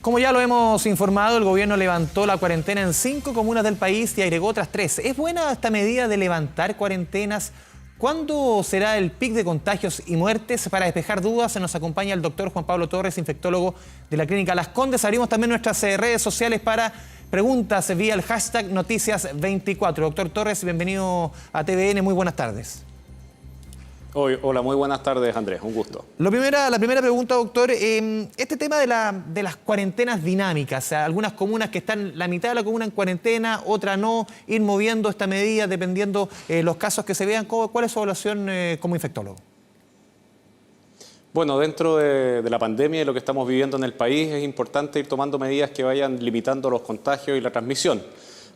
Como ya lo hemos informado, el gobierno levantó la cuarentena en 5 comunas del país y agregó otras 3. ¿Es buena esta medida de levantar cuarentenas? ¿Cuándo será el pic de contagios y muertes? Para despejar dudas, nos acompaña el doctor Juan Pablo Torres, infectólogo de la Clínica Las Condes. Abrimos también nuestras redes sociales para preguntas vía el hashtag Noticias24. Doctor Torres, bienvenido a TVN, muy buenas tardes. Hola, muy buenas tardes, Andrés, un gusto. La primera pregunta, doctor, este tema de las cuarentenas dinámicas, o sea, algunas comunas que están la mitad de la comuna en cuarentena, otra no, ir moviendo esta medida dependiendo los casos que se vean. ¿Cuál es su evaluación como infectólogo? Bueno, dentro de la pandemia y lo que estamos viviendo en el país, es importante ir tomando medidas que vayan limitando los contagios y la transmisión.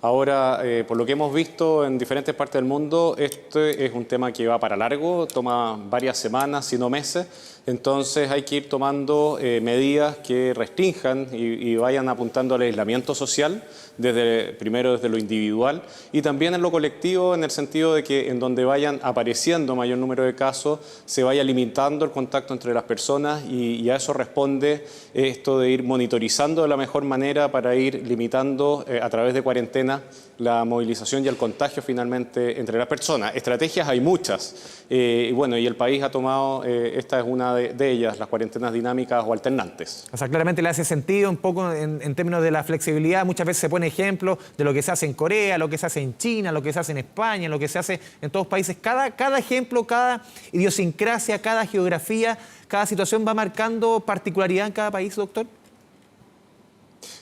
Ahora, por lo que hemos visto en diferentes partes del mundo, este es un tema que va para largo, toma varias semanas, si no meses. Entonces hay que ir tomando medidas que restrinjan y vayan apuntando al aislamiento social, primero desde lo individual y también en lo colectivo, en el sentido de que en donde vayan apareciendo mayor número de casos, se vaya limitando el contacto entre las personas y a eso responde esto de ir monitorizando de la mejor manera para ir limitando a través de cuarentena la movilización y el contagio finalmente entre las personas. Estrategias hay muchas, y el país ha tomado, esta es una de ellas, las cuarentenas dinámicas o alternantes. O sea, claramente le hace sentido un poco en términos de la flexibilidad. Muchas veces se pone ejemplo de lo que se hace en Corea, lo que se hace en China, lo que se hace en España, lo que se hace en todos los países. Cada ejemplo, cada idiosincrasia, cada geografía, cada situación va marcando particularidad en cada país, doctor.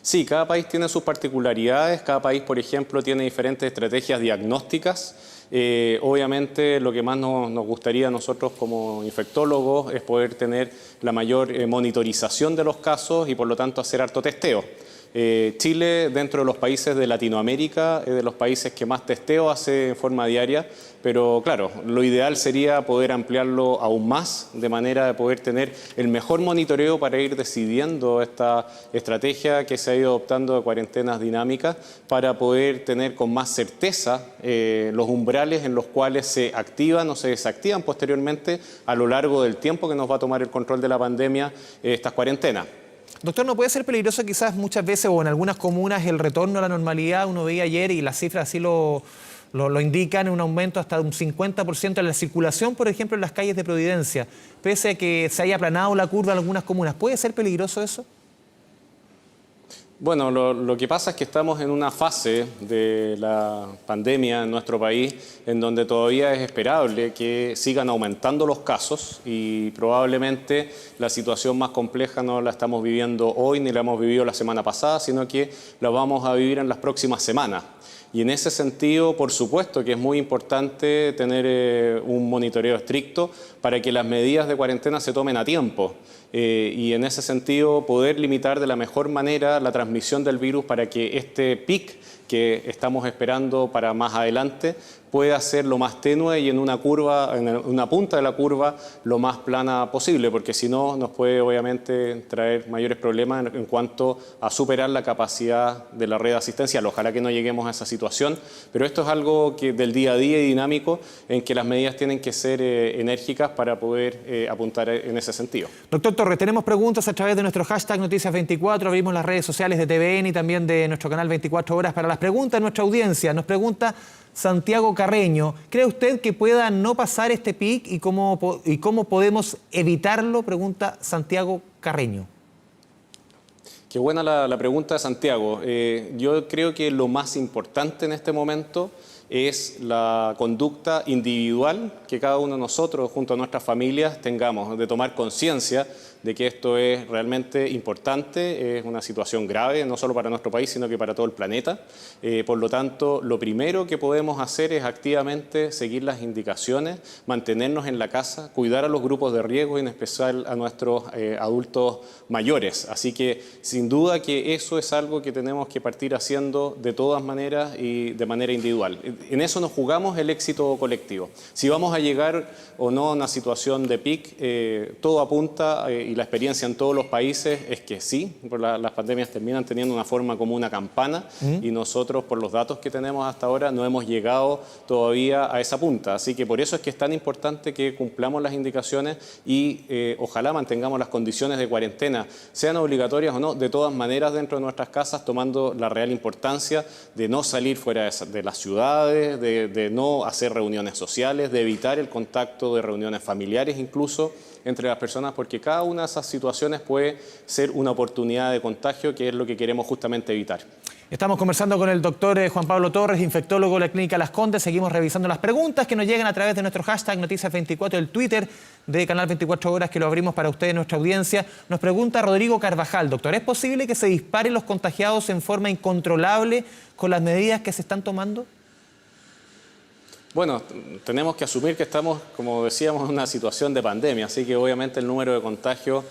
Sí, cada país tiene sus particularidades, cada país, por ejemplo, tiene diferentes estrategias diagnósticas. Obviamente lo que más nos gustaría a nosotros como infectólogos es poder tener la mayor monitorización de los casos y por lo tanto hacer harto testeo. Chile, dentro de los países de Latinoamérica, es de los países que más testeo hace en forma diaria, pero claro, lo ideal sería poder ampliarlo aún más, de manera de poder tener el mejor monitoreo para ir decidiendo esta estrategia que se ha ido adoptando de cuarentenas dinámicas, para poder tener con más certeza los umbrales en los cuales se activan o se desactivan posteriormente a lo largo del tiempo que nos va a tomar el control de la pandemia estas cuarentenas. Doctor, ¿no puede ser peligroso quizás muchas veces o en algunas comunas el retorno a la normalidad? Uno veía ayer y las cifras así lo indican, un aumento hasta un 50% en la circulación, por ejemplo, en las calles de Providencia, pese a que se haya aplanado la curva en algunas comunas. ¿Puede ser peligroso eso? Bueno, lo que pasa es que estamos en una fase de la pandemia en nuestro país en donde todavía es esperable que sigan aumentando los casos y probablemente la situación más compleja no la estamos viviendo hoy ni la hemos vivido la semana pasada, sino que la vamos a vivir en las próximas semanas. Y en ese sentido, por supuesto que es muy importante tener un monitoreo estricto para que las medidas de cuarentena se tomen a tiempo. Y en ese sentido, poder limitar de la mejor manera la transmisión del virus para que este pic que estamos esperando para más adelante pueda ser lo más tenue y en una curva, en una punta de la curva, lo más plana posible, porque si no nos puede obviamente traer mayores problemas en cuanto a superar la capacidad de la red asistencial. Ojalá que no lleguemos a esa situación, pero esto es algo que del día a día y dinámico en que las medidas tienen que ser enérgicas para poder apuntar en ese sentido. Doctor Torres, tenemos preguntas a través de nuestro hashtag Noticias24, abrimos las redes sociales de TVN y también de nuestro canal 24 horas para las preguntas de nuestra audiencia. Nos pregunta Santiago Carreño, ¿cree usted que pueda no pasar este pic y cómo podemos evitarlo? Pregunta Santiago Carreño. Qué buena la pregunta de Santiago. Yo creo que lo más importante en este momento es la conducta individual que cada uno de nosotros, junto a nuestras familias, tengamos, de tomar conciencia de que esto es realmente importante, es una situación grave, no solo para nuestro país, sino que para todo el planeta. Por lo tanto, lo primero que podemos hacer es activamente seguir las indicaciones, mantenernos en la casa, cuidar a los grupos de riesgo y en especial a nuestros adultos mayores. Así que, sin duda que eso es algo que tenemos que partir haciendo de todas maneras y de manera individual. En eso nos jugamos el éxito colectivo. Si vamos a llegar o no a una situación de pic, todo apunta y la experiencia en todos los países es que sí, las pandemias terminan teniendo una forma como una campana y nosotros, por los datos que tenemos hasta ahora, no hemos llegado todavía a esa punta. Así que por eso es que es tan importante que cumplamos las indicaciones y ojalá mantengamos las condiciones de cuarentena, sean obligatorias o no, de todas maneras dentro de nuestras casas, tomando la real importancia de no salir fuera de las ciudades, de no hacer reuniones sociales, de evitar el contacto de reuniones familiares incluso entre las personas, porque cada una de esas situaciones puede ser una oportunidad de contagio, que es lo que queremos justamente evitar. Estamos conversando con el doctor Juan Pablo Torres, infectólogo de la Clínica Las Condes. Seguimos revisando las preguntas que nos llegan a través de nuestro hashtag Noticias24, el Twitter de Canal 24 Horas, que lo abrimos para ustedes, nuestra audiencia. Nos pregunta Rodrigo Carvajal, doctor, ¿es posible que se disparen los contagiados en forma incontrolable con las medidas que se están tomando? Bueno, tenemos que asumir que estamos, como decíamos, en una situación de pandemia, así que obviamente el número de contagios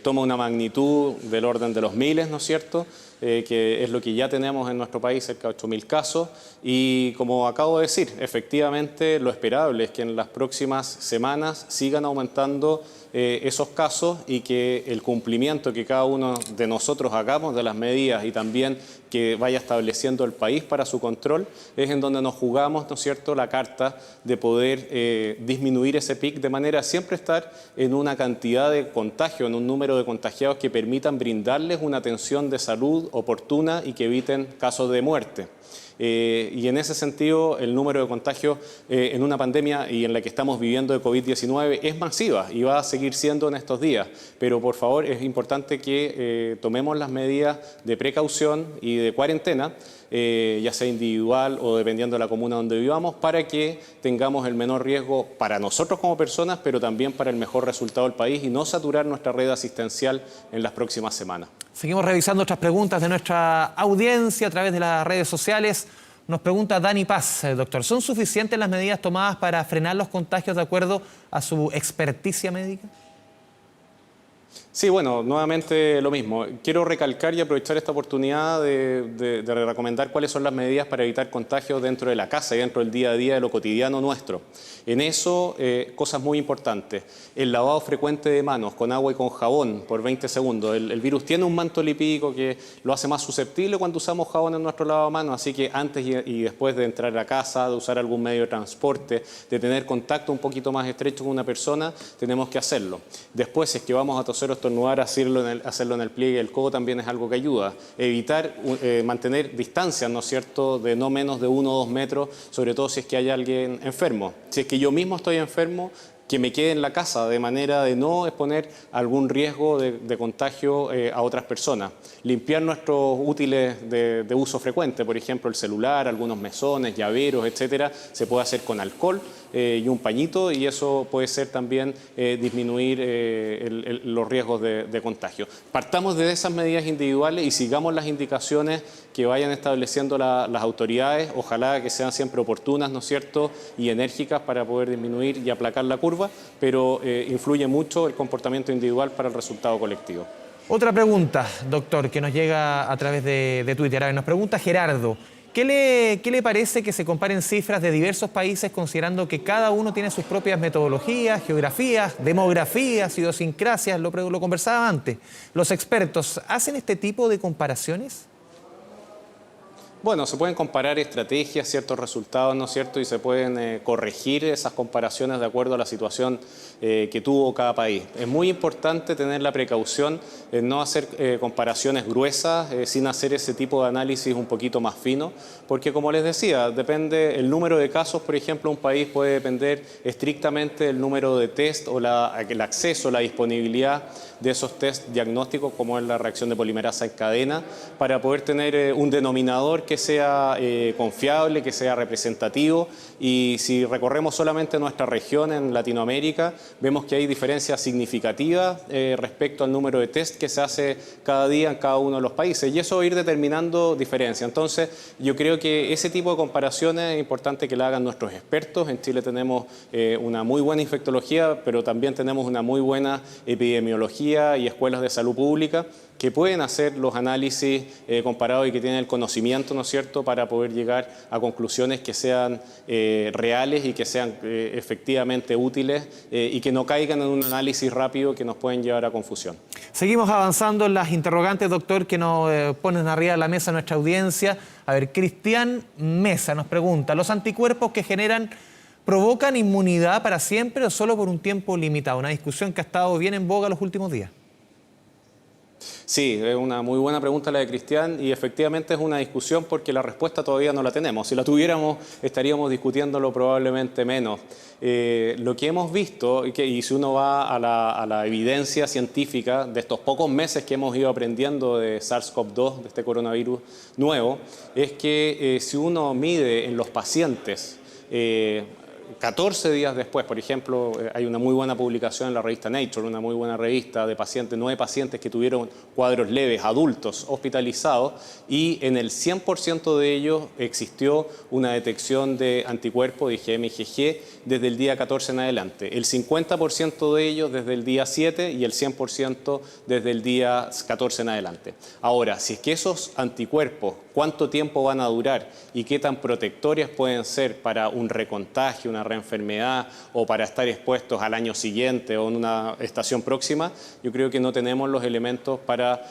toma una magnitud del orden de los miles, ¿no es cierto?, que es lo que ya tenemos en nuestro país, cerca de 8.000 casos, y como acabo de decir, efectivamente lo esperable es que en las próximas semanas sigan aumentando esos casos y que el cumplimiento que cada uno de nosotros hagamos de las medidas y también que vaya estableciendo el país para su control es en donde nos jugamos, ¿no es cierto?, la carta de poder disminuir ese pic de manera a siempre estar en una cantidad de contagio, en un número de contagiados que permitan brindarles una atención de salud oportuna y que eviten casos de muerte. Y en ese sentido el número de contagios en una pandemia y en la que estamos viviendo de COVID-19 es masiva y va a seguir siendo en estos días, pero por favor es importante que tomemos las medidas de precaución y de cuarentena, ya sea individual o dependiendo de la comuna donde vivamos, para que tengamos el menor riesgo para nosotros como personas, pero también para el mejor resultado del país y no saturar nuestra red asistencial en las próximas semanas. Seguimos revisando otras preguntas de nuestra audiencia a través de las redes sociales. Nos pregunta Dani Paz, doctor, ¿son suficientes las medidas tomadas para frenar los contagios de acuerdo a su experticia médica? Sí, bueno, nuevamente lo mismo. Quiero recalcar y aprovechar esta oportunidad de recomendar cuáles son las medidas para evitar contagios dentro de la casa y dentro del día a día de lo cotidiano nuestro. En eso, cosas muy importantes. El lavado frecuente de manos con agua y con jabón por 20 segundos. El virus tiene un manto lipídico que lo hace más susceptible cuando usamos jabón en nuestro lavamanos, así que antes y después de entrar a casa, de usar algún medio de transporte, de tener contacto un poquito más estrecho con una persona, tenemos que hacerlo. Después, si es que vamos a toser o estornudar, hacerlo en el pliegue del codo también es algo que ayuda. Evitar mantener distancias, ¿no es cierto?, de no menos de 1 o 2 metros, sobre todo si es que hay alguien enfermo. Si es que yo mismo estoy enfermo, que me quede en la casa de manera de no exponer algún riesgo de contagio a otras personas. Limpiar nuestros útiles de uso frecuente, por ejemplo el celular, algunos mesones, llaveros, etcétera, se puede hacer con alcohol y un pañito, y eso puede ser también disminuir los riesgos de contagio. Partamos de esas medidas individuales y sigamos las indicaciones que vayan estableciendo las autoridades, ojalá que sean siempre oportunas, ¿no es cierto?, y enérgicas para poder disminuir y aplacar la curva, pero influye mucho el comportamiento individual para el resultado colectivo. Otra pregunta, doctor, que nos llega a través de Twitter. A ver, nos pregunta Gerardo, ¿qué le parece que se comparen cifras de diversos países considerando que cada uno tiene sus propias metodologías, geografías, demografías, idiosincrasias? Lo conversaba antes. ¿Los expertos hacen este tipo de comparaciones? Bueno, se pueden comparar estrategias, ciertos resultados, ¿no es cierto?, y se pueden corregir esas comparaciones de acuerdo a la situación que tuvo cada país. Es muy importante tener la precaución en no hacer comparaciones gruesas, sin hacer ese tipo de análisis un poquito más fino, porque como les decía, depende el número de casos, por ejemplo, un país puede depender estrictamente del número de test o el acceso, la disponibilidad de esos test diagnósticos, como es la reacción de polimerasa en cadena, para poder tener un denominador que sea confiable, que sea representativo. Y si recorremos solamente nuestra región en Latinoamérica, vemos que hay diferencias significativas respecto al número de test que se hace cada día en cada uno de los países, y eso va a ir determinando diferencias. Entonces, yo creo que ese tipo de comparaciones es importante que la hagan nuestros expertos. En Chile tenemos una muy buena infectología, pero también tenemos una muy buena epidemiología y escuelas de salud pública que pueden hacer los análisis comparados y que tienen el conocimiento, ¿no es cierto?, para poder llegar a conclusiones que sean reales y que sean efectivamente útiles y que no caigan en un análisis rápido que nos pueden llevar a confusión. Seguimos avanzando en las interrogantes, doctor, que nos ponen arriba de la mesa nuestra audiencia. A ver, Cristian Mesa nos pregunta, ¿los anticuerpos que generan provocan inmunidad para siempre o solo por un tiempo limitado? Una discusión que ha estado bien en boga los últimos días. Sí, es una muy buena pregunta la de Cristian y efectivamente es una discusión porque la respuesta todavía no la tenemos. Si la tuviéramos estaríamos discutiéndolo probablemente menos. Lo que hemos visto, y si uno va a la evidencia científica de estos pocos meses que hemos ido aprendiendo de SARS-CoV-2, de este coronavirus nuevo, es que si uno mide en los pacientes 14 días después, por ejemplo, hay una muy buena publicación en la revista Nature, una muy buena revista de pacientes, 9 pacientes que tuvieron cuadros leves, adultos, hospitalizados, y en el 100% de ellos existió una detección de anticuerpos de IgM y IgG desde el día 14 en adelante. El 50% de ellos desde el día 7 y el 100% desde el día 14 en adelante. Ahora, si es que esos anticuerpos, cuánto tiempo van a durar y qué tan protectorias pueden ser para un recontagio, una reenfermedad o para estar expuestos al año siguiente o en una estación próxima, yo creo que no tenemos los elementos para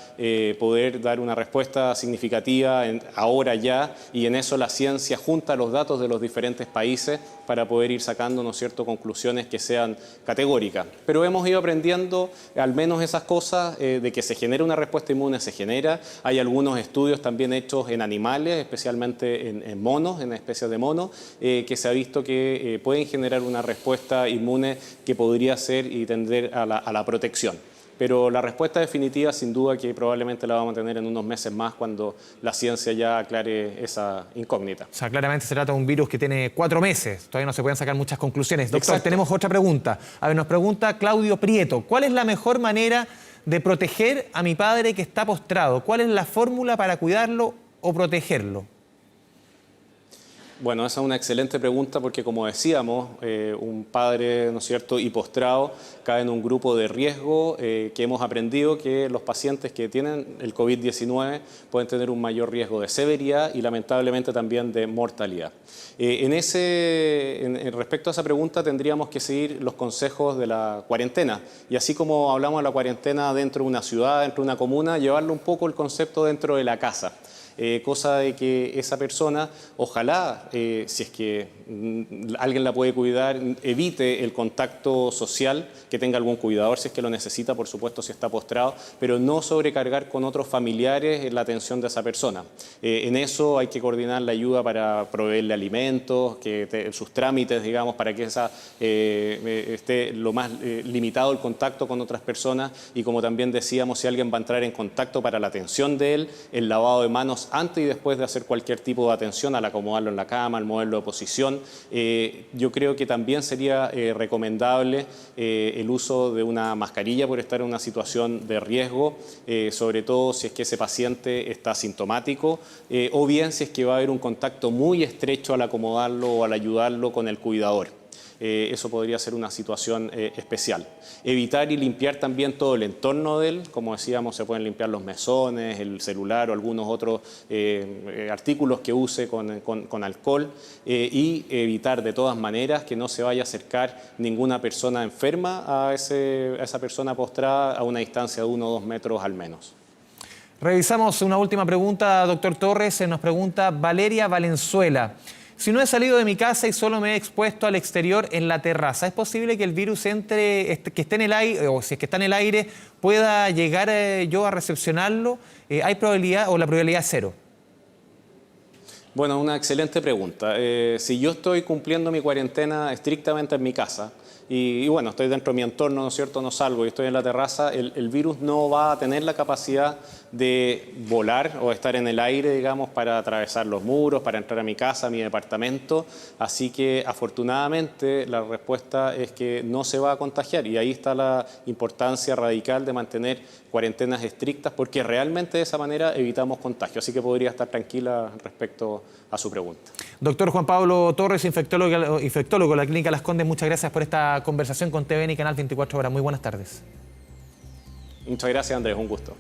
poder dar una respuesta significativa ahora ya, y en eso la ciencia junta los datos de los diferentes países para poder ir sacando, ¿no es cierto?, conclusiones que sean categóricas. Pero hemos ido aprendiendo al menos esas cosas, de que se genera una respuesta inmune, se genera. Hay algunos estudios también hechos en animales, especialmente en monos, en especies de monos, que se ha visto que pueden generar una respuesta inmune que podría ser y tender a la protección. Pero la respuesta definitiva, sin duda, que probablemente la vamos a tener en unos meses más cuando la ciencia ya aclare esa incógnita. O sea, claramente se trata de un virus que tiene 4 meses. Todavía no se pueden sacar muchas conclusiones. Doctor, Exacto. Tenemos otra pregunta. A ver, nos pregunta Claudio Prieto. ¿Cuál es la mejor manera de proteger a mi padre que está postrado? ¿Cuál es la fórmula para cuidarlo o protegerlo? Bueno, esa es una excelente pregunta porque, como decíamos, un padre, ¿no es cierto?, y postrado cae en un grupo de riesgo que hemos aprendido que los pacientes que tienen el COVID-19 pueden tener un mayor riesgo de severidad y lamentablemente también de mortalidad. Respecto a esa pregunta tendríamos que seguir los consejos de la cuarentena, y así como hablamos de la cuarentena dentro de una ciudad, dentro de una comuna, llevarlo un poco el concepto dentro de la casa. Cosa de que esa persona, ojalá, si es que alguien la puede cuidar, evite el contacto social, que tenga algún cuidador si es que lo necesita, por supuesto si está postrado, pero no sobrecargar con otros familiares la atención de esa persona. En eso hay que coordinar la ayuda para proveerle alimentos, sus trámites, digamos, para que esté lo más limitado el contacto con otras personas, y como también decíamos, si alguien va a entrar en contacto, para la atención de él, el lavado de manos antes y después de hacer cualquier tipo de atención, al acomodarlo en la cama, al moverlo de posición. Yo creo que también sería recomendable el uso de una mascarilla por estar en una situación de riesgo, sobre todo si es que ese paciente está asintomático, o bien si es que va a haber un contacto muy estrecho al acomodarlo o al ayudarlo con el cuidador. Eso podría ser una situación especial. Evitar y limpiar también todo el entorno de él. Como decíamos, se pueden limpiar los mesones, el celular o algunos otros artículos que use con alcohol, y evitar de todas maneras que no se vaya a acercar ninguna persona enferma a esa persona postrada a una distancia de 1 o 2 metros al menos. Revisamos una última pregunta, doctor Torres. Nos pregunta Valeria Valenzuela. Si no he salido de mi casa y solo me he expuesto al exterior en la terraza, ¿es posible que el virus que esté en el aire, o si es que está en el aire, pueda llegar yo a recepcionarlo? ¿Hay probabilidad o la probabilidad es 0? Bueno, una excelente pregunta. Si yo estoy cumpliendo mi cuarentena estrictamente en mi casa, y bueno, estoy dentro de mi entorno, ¿no es cierto?, no salgo y estoy en la terraza, el virus no va a tener la capacidad de volar o estar en el aire, digamos, para atravesar los muros, para entrar a mi casa, a mi departamento. Así que, afortunadamente, la respuesta es que no se va a contagiar, y ahí está la importancia radical de mantener cuarentenas estrictas, porque realmente de esa manera evitamos contagio. Así que podría estar tranquila respecto a su pregunta. Doctor Juan Pablo Torres, infectólogo de la Clínica Las Condes, muchas gracias por esta conversación con TVN y Canal 24 Horas. Muy buenas tardes. Muchas gracias, Andrés. Un gusto.